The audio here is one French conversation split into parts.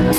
Dans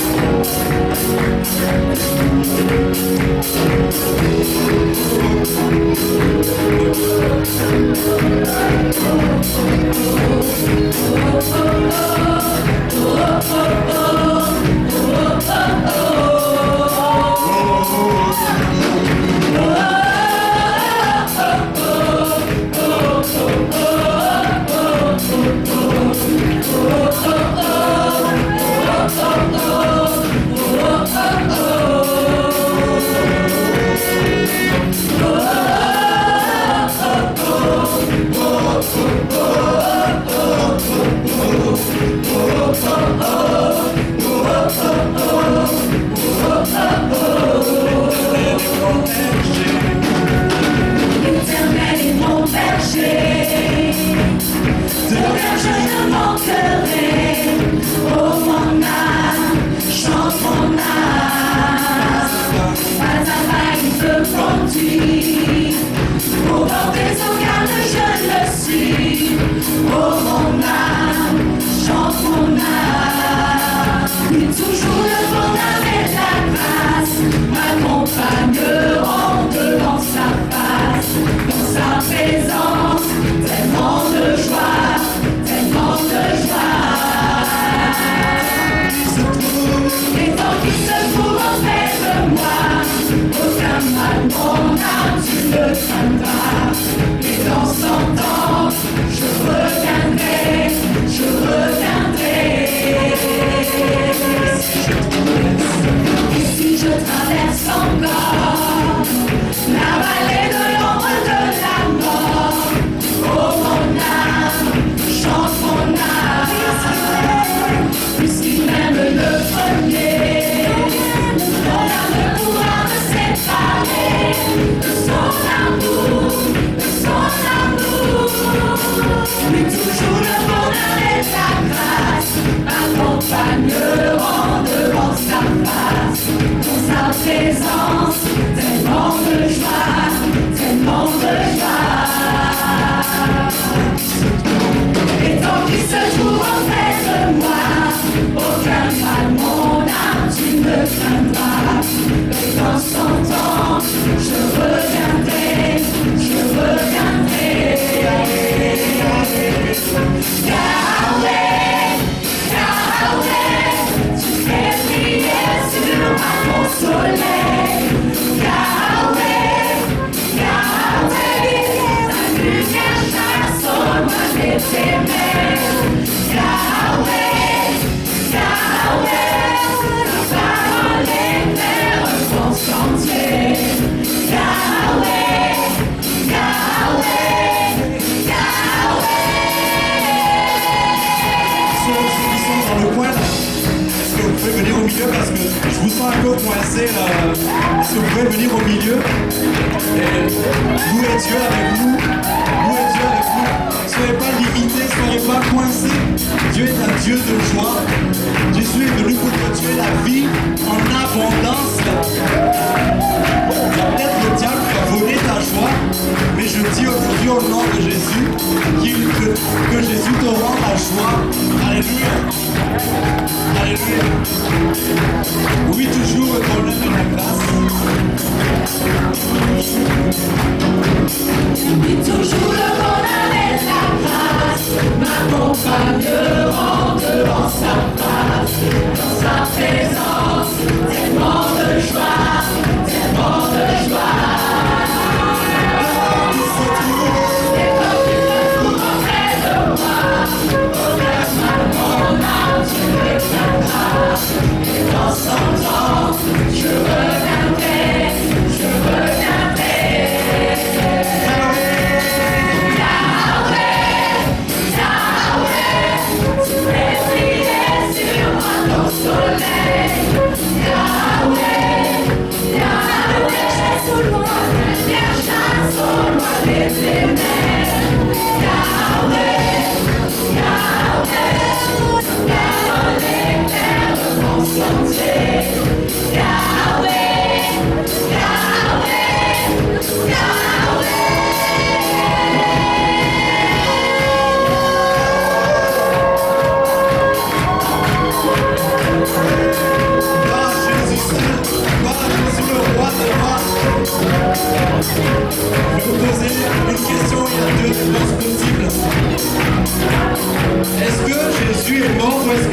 son temps,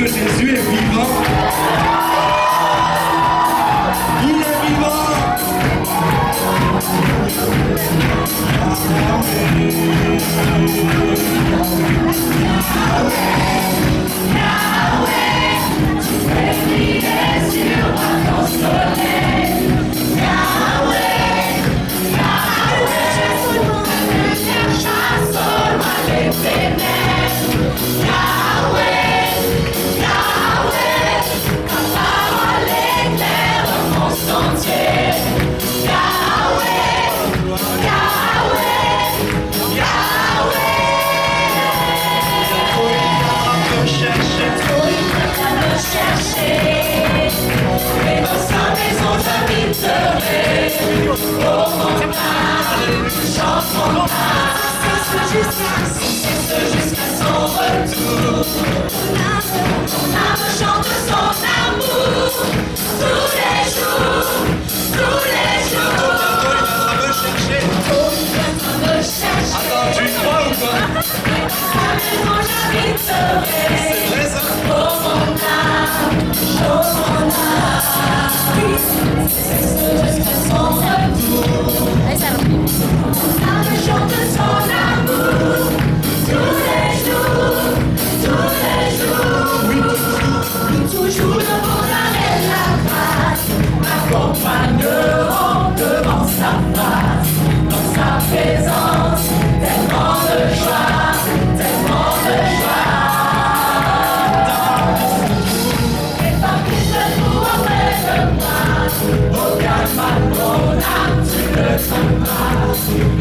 que Jésus est vivant. Il est vivant. Jusqu'à son retour, ton âme chante son amour tous les jours, tous les jours. Me chercher. Me chercher. Attends, tu crois ou pas? À la maison j'habiterai. C'est vrai ça? Oh mon âme, jusqu'à son retour. Ton âme chante son amour tous les jours, tous les jours. Toujours le bonheur et la grâce m'accompagneront devant sa face, dans sa présence, tellement de joie, tellement de joie. Et pas plus de nous auprès de moi, au calme à mon âme, tu le sentras.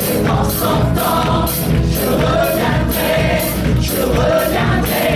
Et dans son temps, je reviendrai, je reviendrai.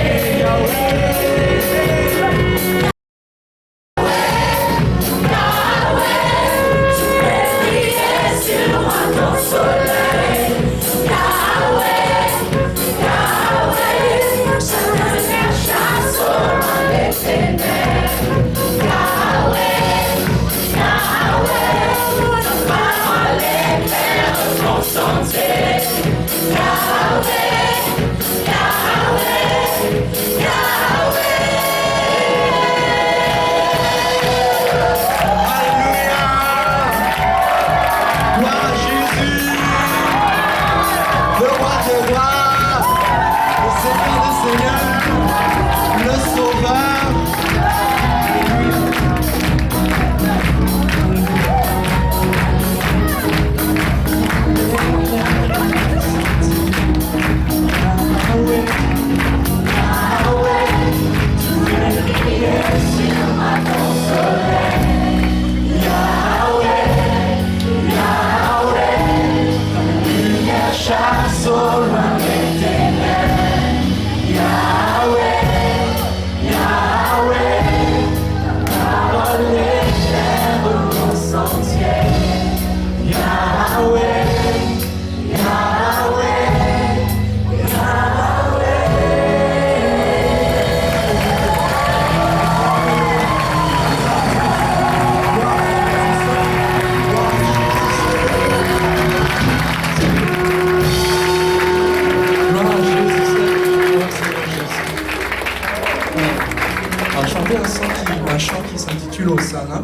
Un chant qui s'intitule Hosanna.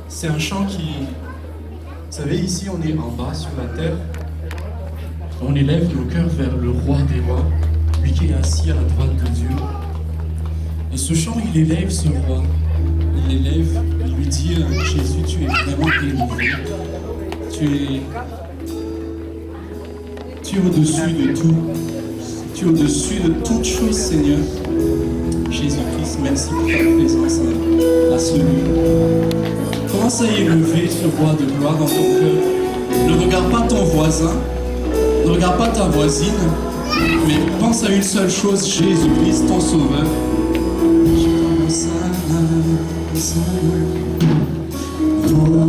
C'est un chant qui, vous savez, ici on est en bas sur la terre. On élève nos cœurs vers le roi des rois, lui qui est assis à la droite de Dieu. Et ce chant, il élève ce roi. Il l'élève, il lui dit Jésus, tu es vraiment élevé. Tu es au-dessus de tout. Tu es au-dessus de toute chose, Seigneur. Jésus-Christ, merci pour ta présence à ce lieu. Commence à élever ce roi de gloire dans ton cœur. Ne regarde pas ton voisin, ne regarde pas ta voisine, mais pense à une seule chose, Jésus-Christ, ton sauveur. Oh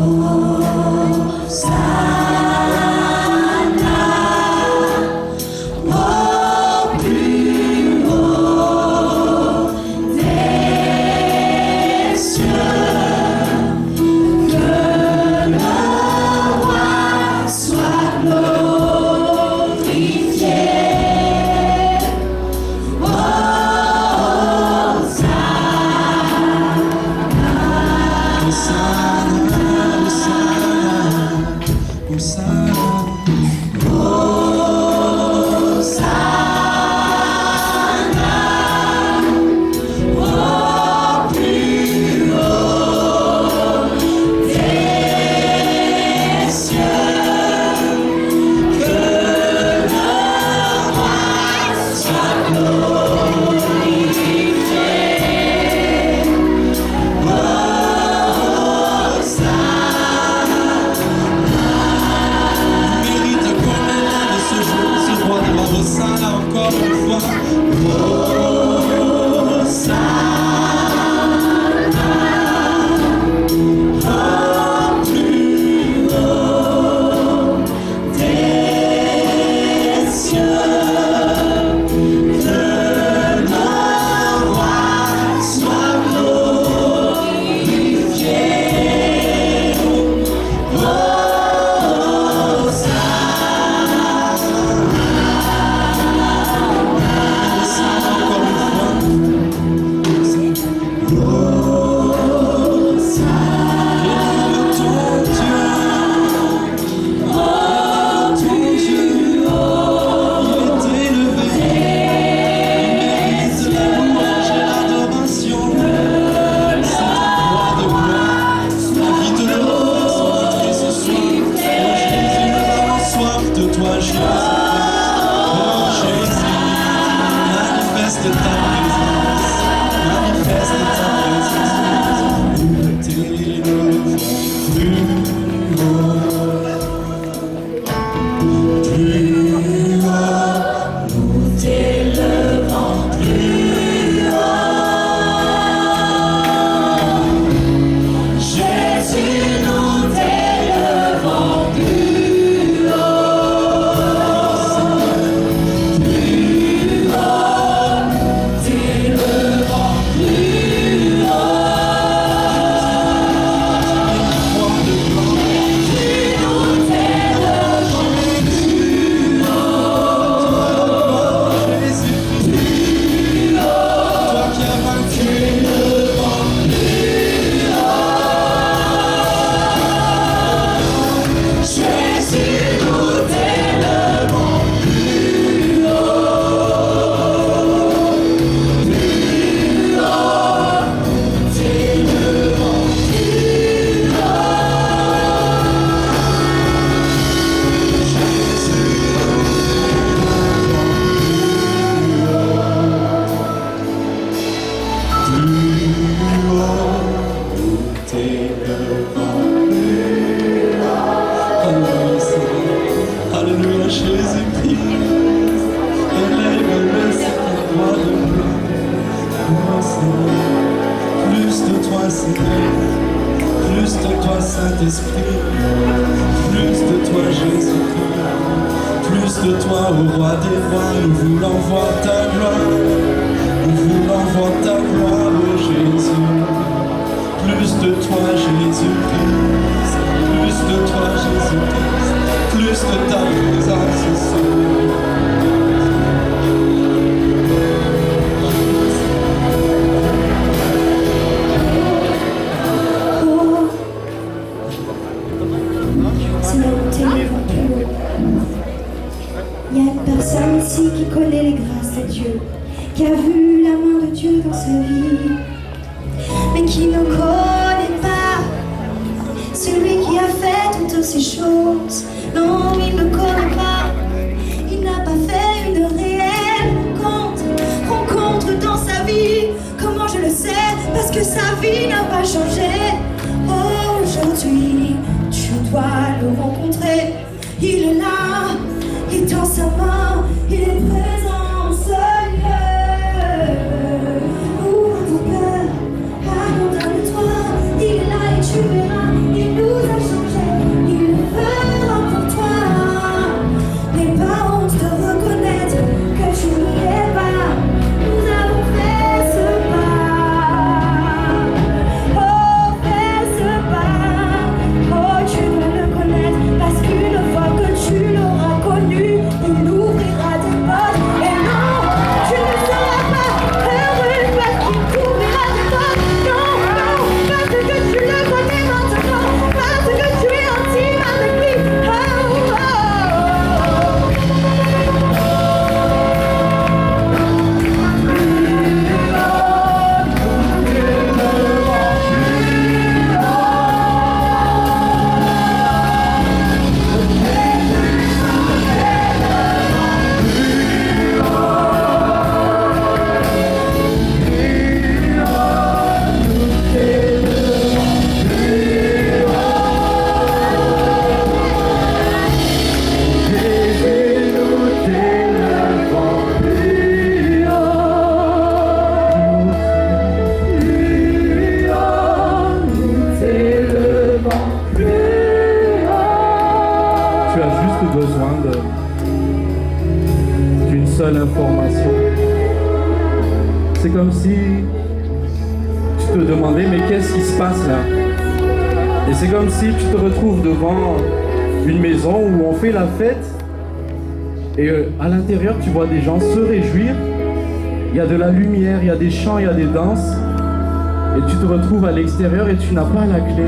La fête et à l'intérieur tu vois des gens se réjouir, il y a de la lumière, il y a des chants, il y a des danses et tu te retrouves à l'extérieur et tu n'as pas la clé.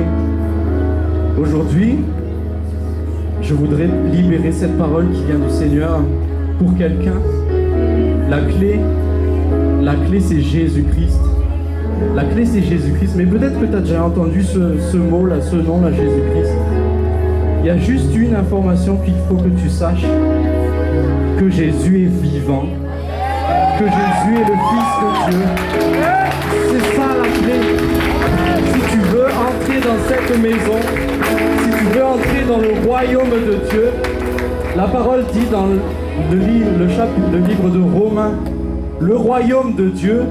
Aujourd'hui, je voudrais libérer cette parole qui vient du Seigneur pour quelqu'un. La clé c'est Jésus-Christ. La clé c'est Jésus-Christ, mais peut-être que tu as déjà entendu ce mot-là, ce nom-là, Jésus-Christ. Il y a juste une information qu'il faut que tu saches, que Jésus est vivant, que Jésus est le Fils de Dieu. C'est ça la cette maison, si tu veux entrer dans le royaume de Dieu, la parole dit dans le livre de Romains, le royaume de Dieu,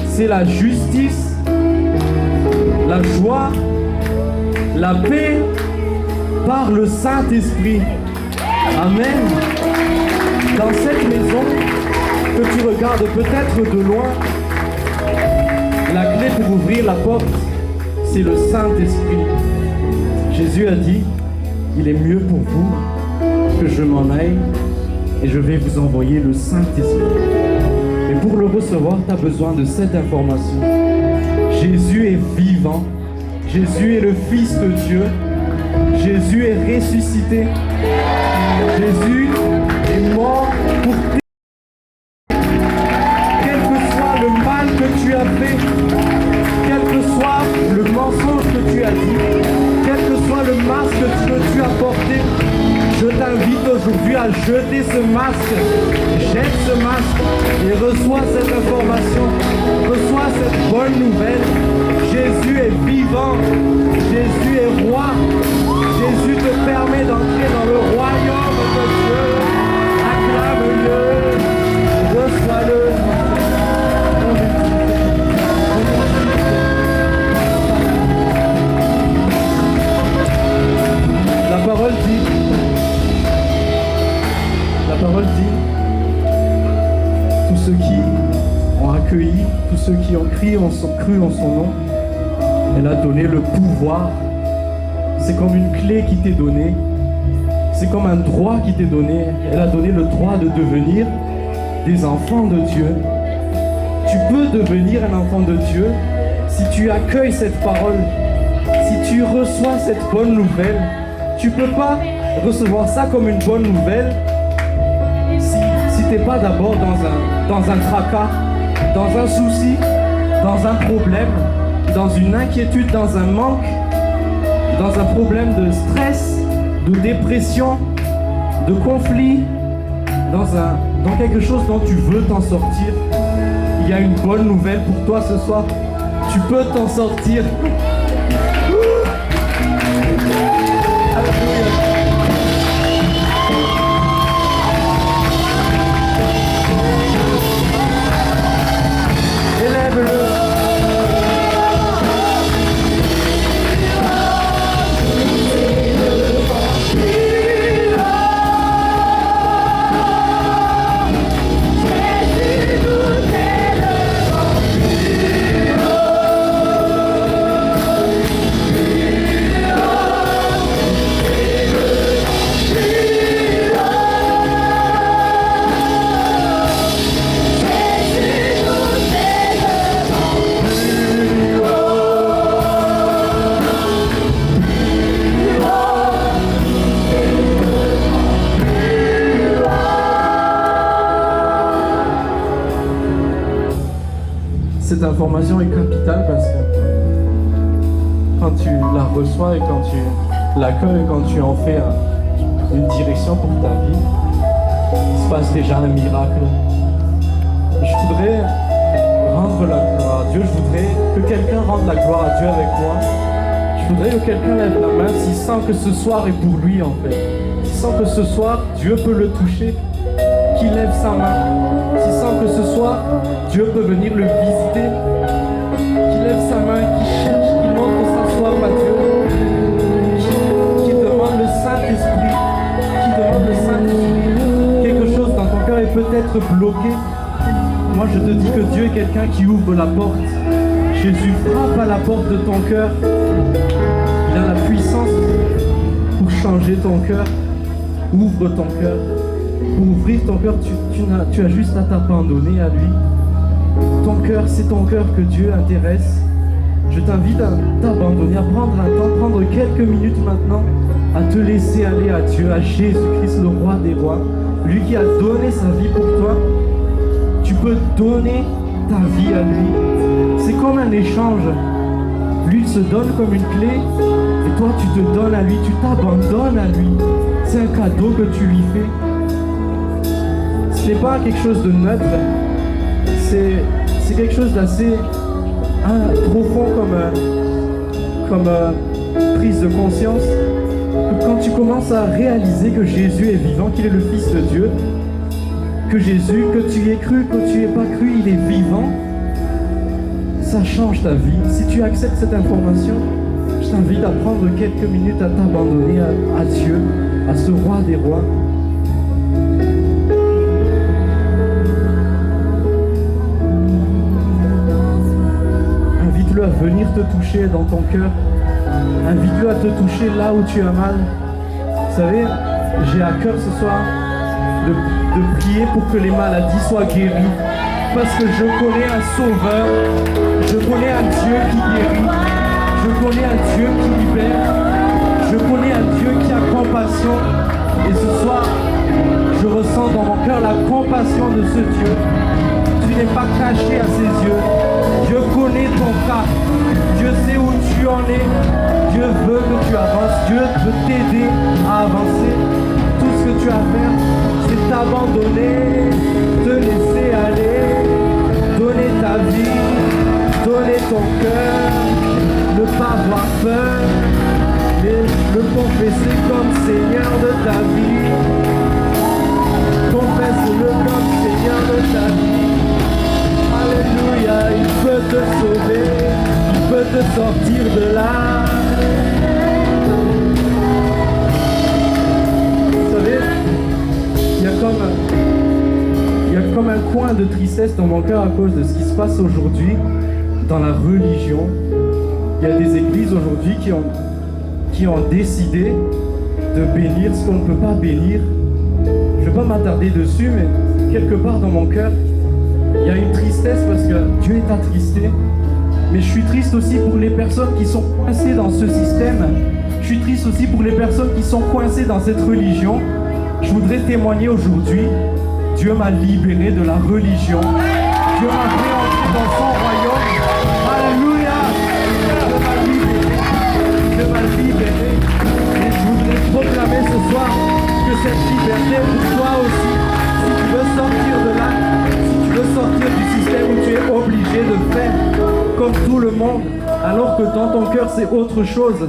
c'est la justice, la joie, la paix par le Saint-Esprit. Amen. Dans cette maison que tu regardes peut-être de loin, la clé pour ouvrir la porte, c'est le Saint-Esprit. Jésus a dit, il est mieux pour vous que je m'en aille et je vais vous envoyer le Saint-Esprit. Et pour le recevoir, tu as besoin de cette information. Jésus est vivant. Jésus est le Fils de Dieu. Jésus est ressuscité. Jésus est mort pour tes... Quel que soit le mal que tu as fait, quel que soit le mensonge que tu as dit, quel que soit le masque que tu as porté, je t'invite aujourd'hui à jeter ce masque. Jette ce masque et reçois cette information. Reçois cette bonne nouvelle. Jésus est vivant. Jésus est roi. Jésus te permet d'entrer dans le royaume de Dieu. Acclame-le. Reçois-le. La parole dit, tous ceux qui ont accueilli, tous ceux qui ont cru en son nom, elle a donné le pouvoir. C'est comme une clé qui t'est donnée. C'est comme un droit qui t'est donné. Elle a donné le droit de devenir des enfants de Dieu. Tu peux devenir un enfant de Dieu si tu accueilles cette parole, si tu reçois cette bonne nouvelle. Tu ne peux pas recevoir ça comme une bonne nouvelle si tu n'es pas d'abord dans un tracas, dans un souci, dans un problème, dans une inquiétude, dans un manque, dans un problème de stress, de dépression, de conflit, dans quelque chose dont tu veux t'en sortir. Il y a une bonne nouvelle pour toi ce soir. Tu peux t'en sortir. Élève-le. Cette information est capitale parce que quand tu la reçois et quand tu l'accueilles, quand tu en fais une direction pour ta vie, il se passe déjà un miracle. Je voudrais rendre la gloire à Dieu, je voudrais que quelqu'un rende la gloire à Dieu avec moi. Je voudrais que quelqu'un lève la main s'il sent que ce soir est pour lui en fait. S'il sent que ce soir Dieu peut le toucher, qu'il lève sa main. S'il sent que ce soir Dieu peut venir le visiter, qu'il lève sa main, qu'il cherche, qu'il montre s'asseoir à Dieu, qu'il demande le Saint-Esprit, quelque chose dans ton cœur est peut-être bloqué. Moi je te dis que Dieu est quelqu'un qui ouvre la porte. Jésus frappe à la porte de ton cœur. Il a la puissance pour changer ton cœur. Ouvre ton cœur. Pour ouvrir ton cœur, tu as juste à t'abandonner à lui. Ton cœur, c'est ton cœur que Dieu intéresse. Je t'invite à t'abandonner, à prendre un temps, prendre quelques minutes maintenant, à te laisser aller à Dieu, à Jésus-Christ, le roi des rois. Lui qui a donné sa vie pour toi. Tu peux donner ta vie à lui. C'est comme un échange. Lui se donne comme une clé et toi tu te donnes à lui, tu t'abandonnes à lui. C'est un cadeau que tu lui fais. Ce n'est pas quelque chose de neutre, c'est quelque chose d'assez profond comme prise de conscience que quand tu commences à réaliser que Jésus est vivant, qu'il est le Fils de Dieu, que Jésus, que tu y aies cru, que tu y aies pas cru, il est vivant, ça change ta vie. Si tu acceptes cette information, je t'invite à prendre quelques minutes à t'abandonner à Dieu, à ce roi des rois. Invite-le à venir te toucher dans ton cœur. Invite-le à te toucher là où tu as mal. Vous savez, j'ai à cœur ce soir de prier pour que les maladies soient guéries. Parce que je connais un sauveur, je connais un Dieu qui guérit, je connais un Dieu qui libère, je connais un Dieu qui a compassion. Et ce soir, je ressens dans mon cœur la compassion de ce Dieu. Tu n'es pas caché à ses yeux. Dieu connaît ton cas. Dieu sait où tu en es. Dieu veut que tu avances. Dieu veut t'aider à avancer. Tout ce que tu as à faire, c'est t'abandonner, te laisser aller, donner ta vie, donner ton cœur, ne pas avoir peur, mais le confesser comme Seigneur de ta vie. Confesse-le comme Seigneur de ta vie. Alléluia, il peut te sauver, il peut te sortir de là. Vous savez, il y a comme un coin de tristesse dans mon cœur à cause de ce qui se passe aujourd'hui dans la religion. Il y a des églises aujourd'hui qui ont décidé de bénir ce qu'on ne peut pas bénir. Je ne vais pas m'attarder dessus, mais quelque part dans mon cœur, il y a une tristesse parce que Dieu est attristé. Mais je suis triste aussi pour les personnes qui sont coincées dans ce système. Je suis triste aussi pour les personnes qui sont coincées dans cette religion. Je voudrais témoigner aujourd'hui. Dieu m'a libéré de la religion. Dieu m'a fait entrer dans son royaume. Alléluia. Dieu m'a libéré. Et je voudrais proclamer ce soir que cette liberté pour toi aussi, si tu veux sortir de là, si tu veux sortir du système où tu es obligé de faire comme tout le monde, alors que dans ton cœur c'est autre chose,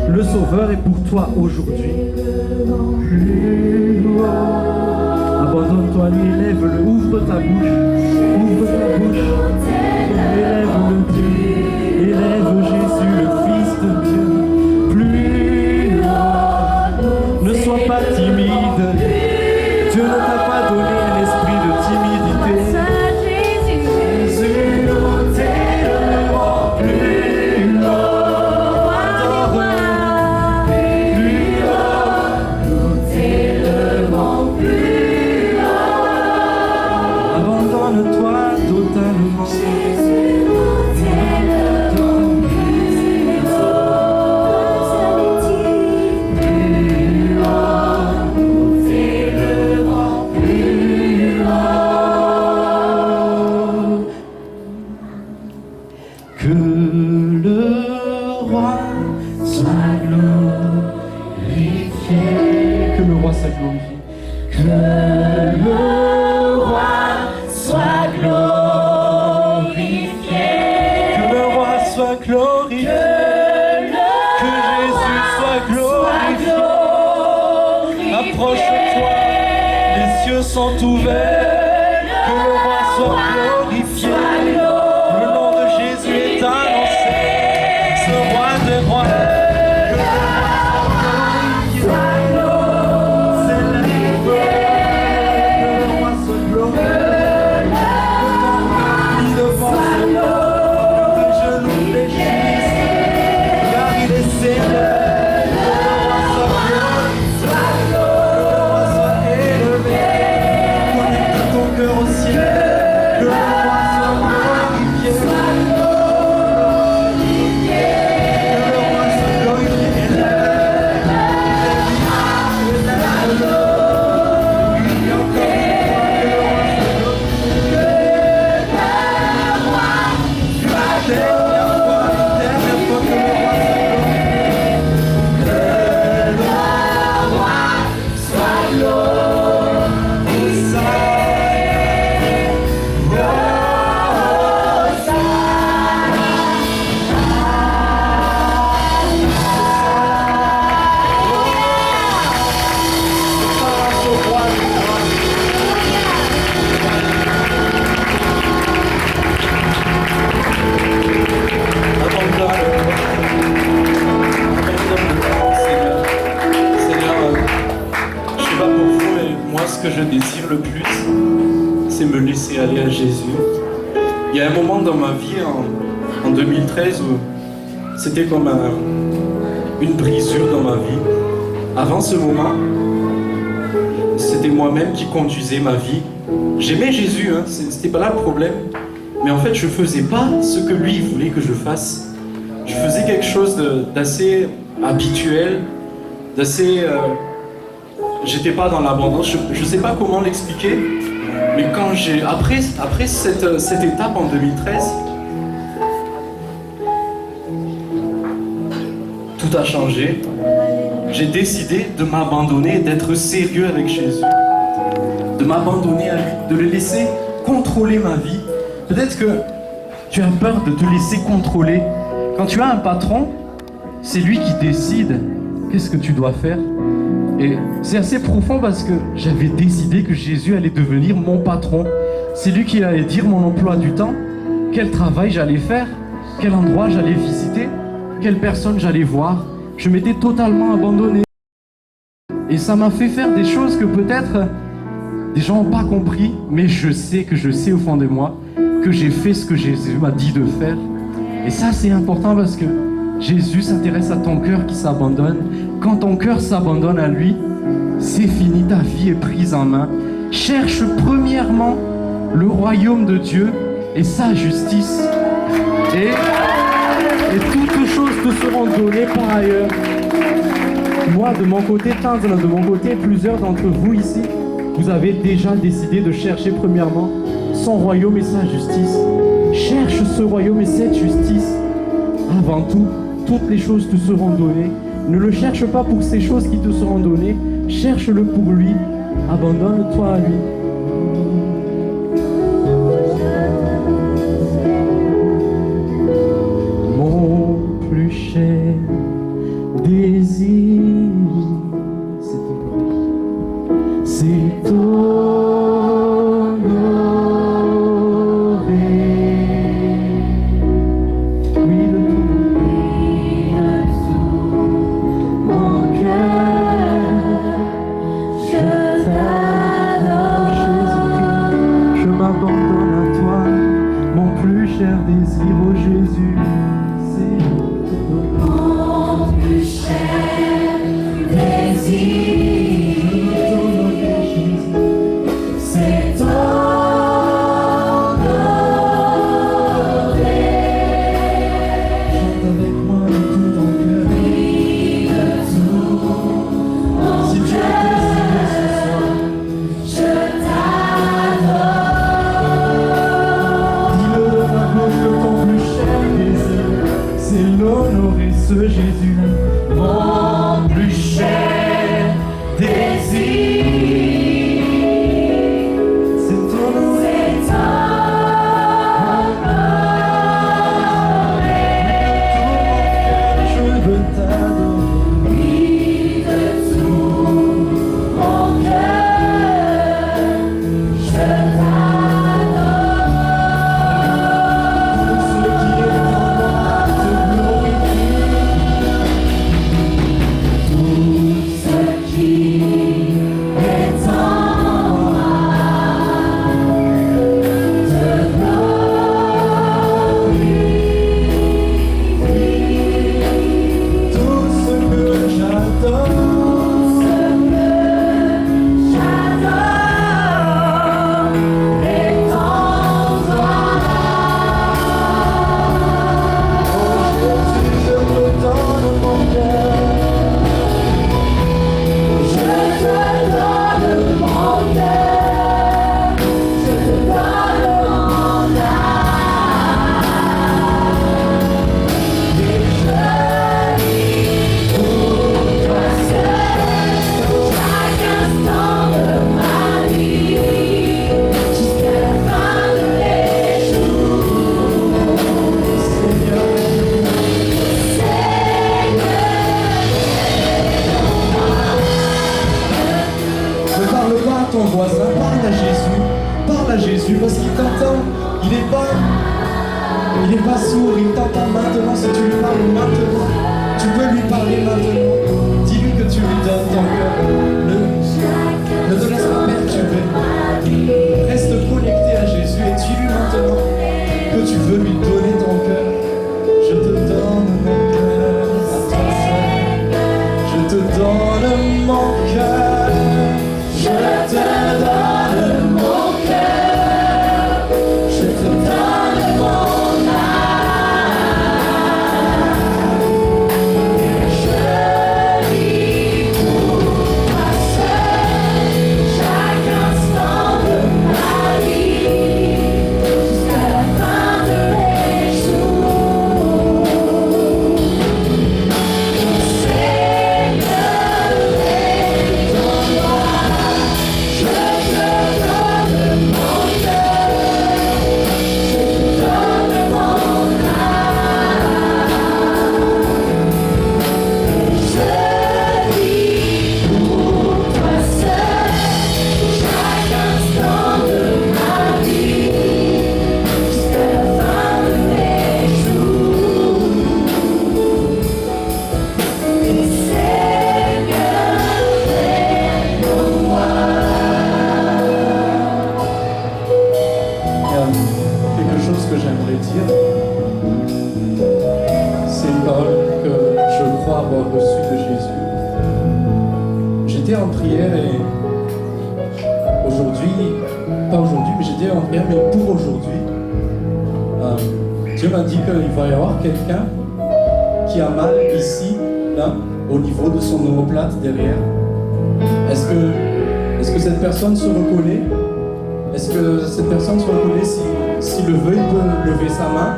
le Sauveur est pour toi aujourd'hui. Abandonne-toi, lui, élève-le, ouvre ta bouche, élève-le, élève Jésus, le Fils de Dieu. Plus haut, ne sois pas timide, Dieu ne t'a pas donné un esprit de timidité. Jésus, nous t'élevons plus haut, abandonne-toi totalement. Que le roi soit glorifié. Que le roi soit glorifié. Que le roi soit glorifié. Que le roi soit glorifié. Que Jésus soit glorifié. Approche-toi, les cieux sont ouverts. Que le roi soit glorifié. Le nom de Jésus est annoncé. Ce roi des rois. Que le roi soit glorifié. Que le roi soit glorifié. Que le roi soit élevé, Il y a un moment dans ma vie, en 2013, où c'était comme une brisure dans ma vie. Avant ce moment, c'était moi-même qui conduisais ma vie. J'aimais Jésus, hein, c'était pas là le problème. Mais en fait, je faisais pas ce que lui voulait que je fasse. Je faisais quelque chose d'assez habituel, d'assez... j'étais pas dans l'abondance, je sais pas comment l'expliquer. Mais quand après cette étape en 2013, tout a changé. J'ai décidé de m'abandonner, d'être sérieux avec Jésus, de m'abandonner à lui, de le laisser contrôler ma vie. Peut-être que tu as peur de te laisser contrôler. Quand tu as un patron, c'est lui qui décide qu'est-ce que tu dois faire. Et c'est assez profond parce que j'avais décidé que Jésus allait devenir mon patron. C'est lui qui allait dire mon emploi du temps, quel travail j'allais faire, quel endroit j'allais visiter, quelle personne j'allais voir. Je m'étais totalement abandonné. Et ça m'a fait faire des choses que peut-être des gens n'ont pas compris, mais je sais au fond de moi que j'ai fait ce que Jésus m'a dit de faire. Et ça, c'est important parce que Jésus s'intéresse à ton cœur qui s'abandonne. Quand ton cœur s'abandonne à lui, c'est fini, ta vie est prise en main. Cherche premièrement le royaume de Dieu et sa justice. Et toutes choses te seront données par ailleurs. Moi, de mon côté, de mon côté, plusieurs d'entre vous ici, vous avez déjà décidé de chercher premièrement son royaume et sa justice. Cherche ce royaume et cette justice. Avant tout, toutes les choses te seront données. Ne le cherche pas pour ces choses qui te seront données. Cherche-le pour lui. Abandonne-toi à lui. Mon plus cher désir, c'est t'honorer. Oui, de tout mon cœur, je t'adore. Jésus-Christ, je m'abandonne à toi, mon plus cher désir, oh Jésus, c'est Mon plus cher désir, c'est t'honorer. Chante avec moi de tout ton cœur. Oui, de tout mon Si tu as décidé ce soir, je t'adore. dis-le de ta bouche que ton plus cher désir, c'est l'honorer ce Jésus-là. Mon plus cher désir, C'est t'honorer. c'est t'honorer. Je veux t'adorer. Oui, de tout mon cœur, je t'adore. Tout ce qui est en moi te glorifie. Tout ce qui est en moi te glorifie. Tout ce que j'adore. J'adore est en toi. Oh Jésus, je te donne mon cœur. Je te donne mon cœur, je te donne mon âme. Et je vis pour toi seul, chaque instant de ma vie, jusqu'à la fin de mes jours. Seigneur, ne parle pas à ton voisin, parle à Jésus. Parle à Jésus parce qu'il t'entend. Il n'est pas sourd, il t'entend maintenant. Si tu lui parles maintenant, tu peux lui parler maintenant. Dis-lui que tu lui donnes ton cœur. Ne te laisse pas perturber. Reste connecté à Jésus et dis-lui maintenant j'aimerais dire, c'est une parole que je crois avoir reçue de Jésus. J'étais en prière et aujourd'hui, pas aujourd'hui, mais j'étais en prière, mais pour aujourd'hui, Dieu m'a dit qu'il va y avoir quelqu'un qui a mal ici, là, au niveau de son omoplate derrière. Est-ce que cette personne se reconnaît? Est-ce que cette personne se reconnaît si le veut, il peut lever sa main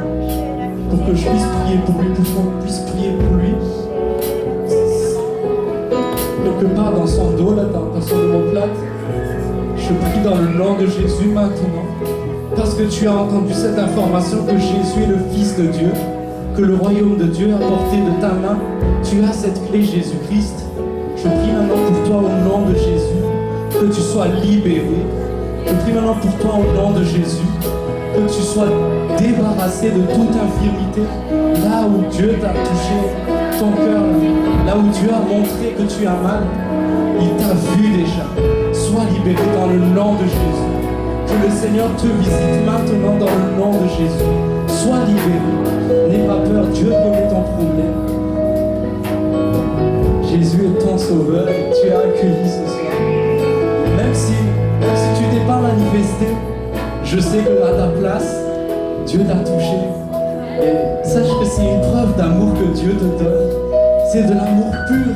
pour que je puisse prier pour lui, pour qu'on puisse prier pour lui? Quelque part dans son dos, là, dans son omoplate, je prie dans le nom de Jésus maintenant. Parce que tu as entendu cette information que Jésus est le Fils de Dieu, que le royaume de Dieu a porté de ta main. Tu as cette clé Jésus-Christ. Je prie maintenant pour toi au nom de Jésus, que tu sois libéré. Je prie maintenant pour toi au nom de Jésus, que tu sois débarrassé de toute infirmité. Là où Dieu t'a touché ton cœur, là où Dieu a montré que tu as mal, il t'a vu déjà. Sois libéré dans le nom de Jésus. Que le Seigneur te visite maintenant dans le nom de Jésus. Sois libéré. N'aie pas peur, Dieu connaît ton problème. Jésus est ton sauveur et tu as accueilli ce soir. Même si tu t'es pas manifesté, je sais que à ta place, Dieu t'a touché. Et sache que c'est une preuve d'amour que Dieu te donne. C'est de l'amour pur.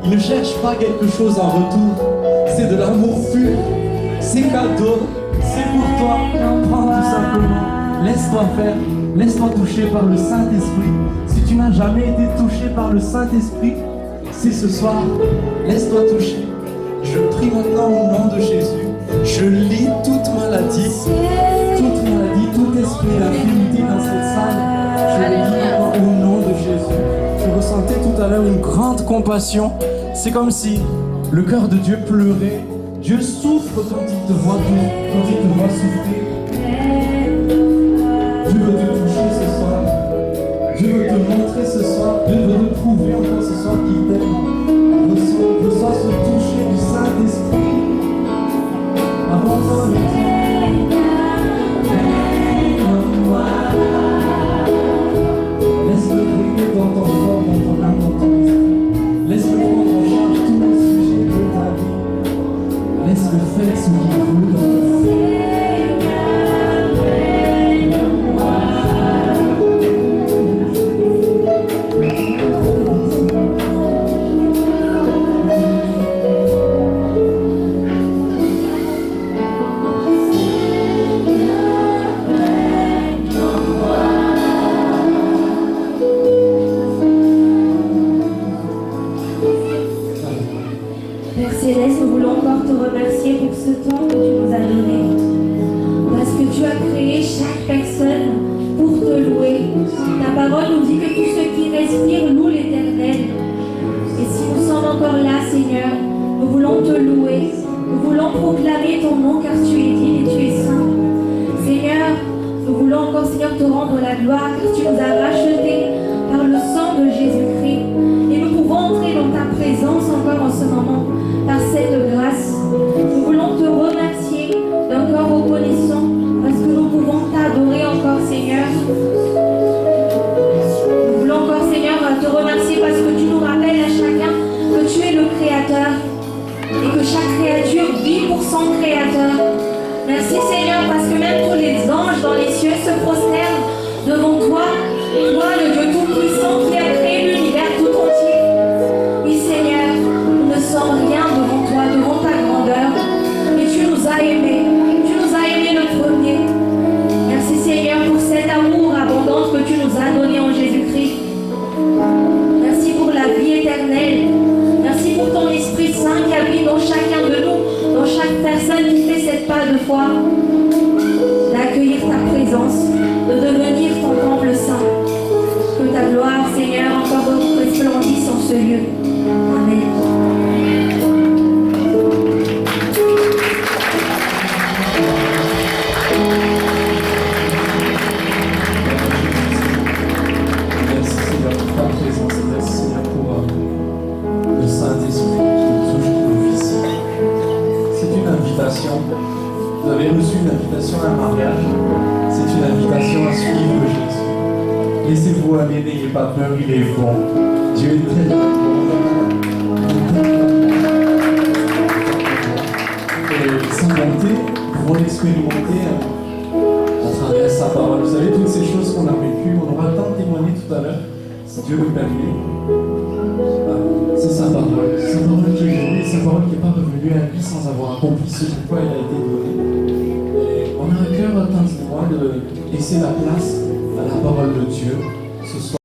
Il ne cherche pas quelque chose en retour. C'est de l'amour pur. C'est cadeau. C'est pour toi. Prends tout simplement. Laisse-toi faire. Laisse-toi toucher par le Saint-Esprit. Si tu n'as jamais été touché par le Saint-Esprit, c'est ce soir. Laisse-toi toucher. Je prie maintenant au nom de Jésus. Je lis toute maladie, tout esprit d'infirmité dans cette salle. Je le dis maintenant au nom de Jésus. Je ressentais tout à l'heure une grande compassion. C'est comme si le cœur de Dieu pleurait. Dieu souffre quand il te voit souffrir. Dieu veut te toucher ce soir. Dieu veut te montrer ce soir. Dieu veut te prouver encore ce soir qu'il t'aime. Reçois ce toucher du Saint-Esprit. Avance le temps. Laisse-le briller dans ton corps, dans ton âme, dans ton esprit. Laisse-le prendre en charge tous les sujets de ta vie. Laisse-le faire ce qu'il veut dans ta vie. Vous avez reçu une invitation à un mariage. C'est une invitation à suivre Laissez-vous aller, n'ayez pas peur, il est bon. Dieu est tellement bon. Et sa bonté, nous pouvons l'expérimenter à travers sa parole. Vous savez, toutes ces choses qu'on a vécues, on aura le temps de témoigner tout à l'heure, si Dieu le permet. C'est sa parole qui est donnée, sa parole qui n'est pas revenue à lui sans avoir accompli ce pourquoi elle a été donnée. Et on a à cœur, tant de moi, de laisser la place à la parole de Dieu ce soir.